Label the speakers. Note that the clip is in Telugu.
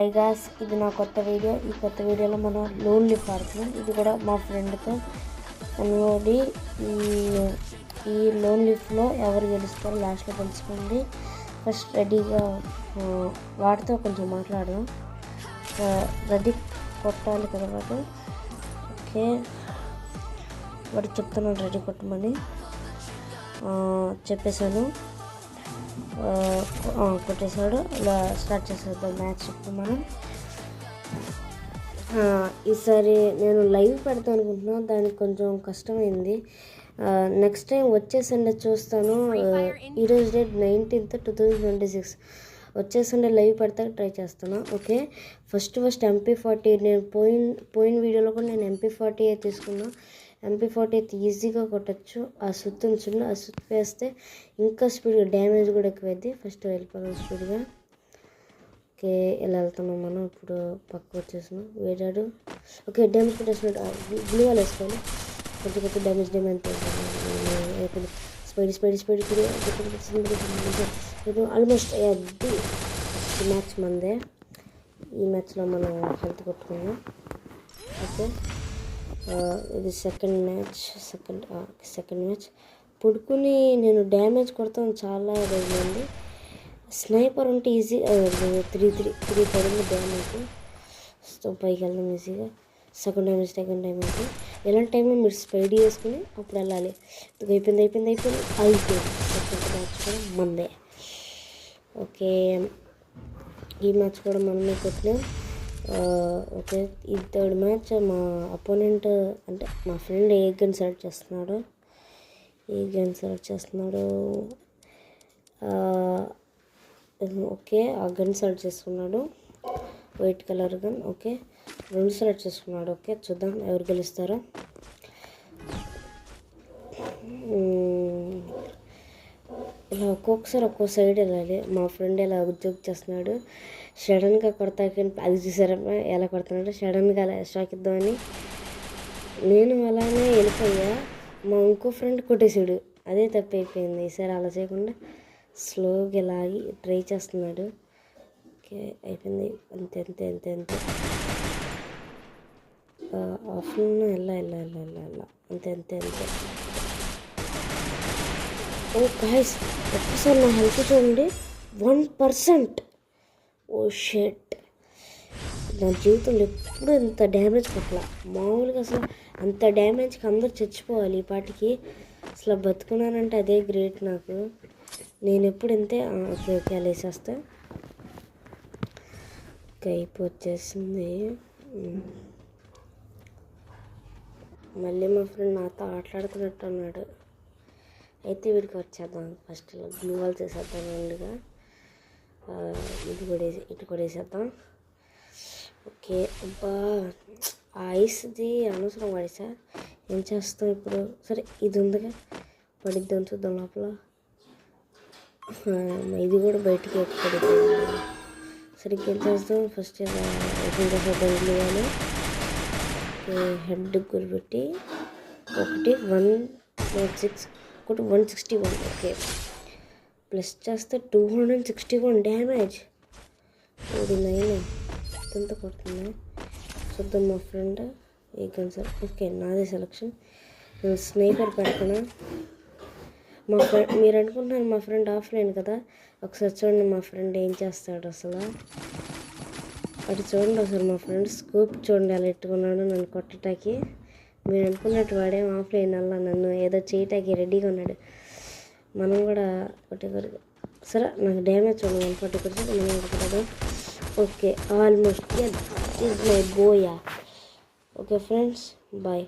Speaker 1: హాయ్ గాయ్స్, ఇది నా కొత్త వీడియో. ఈ కొత్త వీడియోలో మనం లోన్ లీఫ్ ఆడుతున్నాం. ఇది కూడా మా ఫ్రెండ్తో అనుకోండి. ఈ లోన్ లీఫ్లో ఎవరు గెలుస్తారో లాస్ట్లో తెలుసుకోండి. ఫస్ట్ రెడీగా వాటితో కొంచెం మాట్లాడదాం. రెడీ కొట్టాలి కదా వాడు. ఓకే, వాడు చెప్తున్నాను రెడీ కొట్టమని చెప్పేశాను. కొట్టేశాడు. ఇలా స్టార్ట్ చేసేద్దాం మ్యాచ్. ఇప్పుడు మనం ఈసారి నేను లైవ్ పెడతాను అనుకుంటున్నాను. దానికి కొంచెం కష్టమైంది. నెక్స్ట్ టైం వచ్చే సండే చూస్తాను. ఈరోజు డేట్ 19th 2026. వచ్చే సండే లైవ్ పెడతాక ట్రై చేస్తాను. Okay, first MP40. నేను పోయిన వీడియోలో కూడా నేను MP40 తీసుకున్నాను. MP40 ఈజీగా కొట్టచ్చు. ఆ సుత్తు ఉంచుండు, ఆ సుత్తు వేస్తే ఇంకా స్పీడ్గా డ్యామేజ్ కూడా ఎక్కువైంది. ఫస్ట్ వెళ్ళిపోదాం స్పీడ్గా. ఓకే, ఇలా వెళ్తున్నాం మనం. ఇప్పుడు పక్క వచ్చేసినాం. వేడాడు. ఓకే, డ్యామేజ్ కొట్టేసినట్టు బ్లూ వాళ్ళు వేసుకోవాలి. కొంచెం డ్యామేజ్ అయిపోయింది. స్పైడ్ ఆల్మోస్ట్ అది మ్యాచ్ మందే. ఈ మ్యాచ్లో మనం హెల్త్ కొట్టుకున్నాం. ఓకే, ఇది సెకండ్ మ్యాచ్. పడుకుని నేను డ్యామేజ్ కొడతాను చాలా రోజులండి. స్నైపర్ ఉంటే ఈజీ. 3 పడింది డ్యామేజ్. పైకి వెళ్దాం ఈజీగా. Second damage. ఎలాంటి టైంలో మీరు స్పైడ్ చేసుకుని అప్పుడు వెళ్ళాలి. అయిపోయింది. సెకండ్ మ్యాచ్ కూడా మందే. ఓకే, ఈ మ్యాచ్ కూడా మనమే కొట్టినాం. ఓకే, ఈ థర్డ్ మ్యాచ్ మా అపోనెంట్ అంటే మా ఫ్రెండ్ ఏ గన్ సెలెక్ట్ చేస్తున్నాడు. ఓకే, ఆ గన్ సెలెక్ట్ చేసుకున్నాడు. White colour gun. Okay, 2 select చేసుకున్నాడు. ఓకే, చూద్దాం ఎవరు గెలుస్తారో. ఇలా ఒక్కొక్కసారి ఒక్కో సైడ్ వెళ్ళాలి. మా ఫ్రెండ్ ఇలా ఉద్యోగం చేస్తున్నాడు. సడన్గా కొడతాకి అది చూసారమ్మా ఎలా కొడుతున్నాడు. సడన్గా అలా షాక్ ఇద్దామని నేను అలానే వెళ్ళిపోయా. మా ఇంకో ఫ్రెండ్ కొట్టేసాడు. అదే తప్పు అయిపోయింది. ఈసారి అలా చేయకుండా స్లోగా లాగి ట్రై చేస్తున్నాడు. ఓకే, అయిపోయింది. అంతే. ఆఫ్లైన్ వెళ్ళా అంతే. ఓ గాయ్స్, ఒక్కసారి నా హెల్త్ చూడండి. 1%. ఓ షెట్, నా జీవితంలో ఎప్పుడు ఇంత డ్యామేజ్ కొట్టలా. మామూలుగా అసలు అంత డ్యామేజ్కి అందరు చచ్చిపోవాలి. ఈ పాటికి అసలు బతుకున్నానంటే అదే గ్రేట్ నాకు. నేను ఎప్పుడు ఇంతే. ఓకే అలా వేసేస్తా. ఓకే, ఇప్పుడు వచ్చేసింది. మళ్ళీ మా ఫ్రెండ్ నాతో ఆటలాడుతున్నట్టు అన్నాడు. అయితే వీడికి వచ్చేద్దాం. ఫస్ట్ బ్లూ వాల్ చేసేద్దాం. ముందుగా ఇటు కూడా వేసేద్దాం. ఓకే, అబ్బా ఐస్ది అనవసరం పడేసా. ఏం చేస్తాం ఇప్పుడు? సరే, ఇది ఉందిగా పడిద్దాం, చూద్దాం లోపల. ఇది కూడా బయటికి పడిద్దాం. సరిగ్గా ఏం చేస్తాం? ఫస్ట్ ఇలా ఓపెన్ చేసేద్దాం. బ్లూ వాళ్ళు హెడ్ గురిపెట్టి 116 ఒకటి 161. ఓకే, ప్లస్ చేస్తే 261 డ్యామేజ్. ఇది 9 ఎంత కొడుతుంది చూద్దాం. మా ఫ్రెండ్ ఏ గన్ సార్. ఓకే, నాదే సెలక్షన్. నేను స్నైపర్ పెడతాను. మీరు అనుకుంటున్నారు మా ఫ్రెండ్ ఆఫ్లైన్ కదా. ఒకసారి చూడండి మా ఫ్రెండ్ ఏం చేస్తాడు అసలు. అటు చూడండి ఒకసారి మా ఫ్రెండ్ స్కోప్ చూడండి అలా ఎట్టుకున్నాడు నన్ను కొట్టడానికి. మీరు అనుకున్నట్టు వాడేం ఆఫ్లైన్ అలా నన్ను ఏదో చేయటానికి రెడీగా ఉన్నాడు. మనం కూడా కొట్టేకూడదు. సరే, నాకు డ్యామేజ్ చూడండి 140%. మనం కొట్టదు. ఓకే, ఆల్మోస్ట్ ఈజ్ మై బోయా. Okay friends, bye.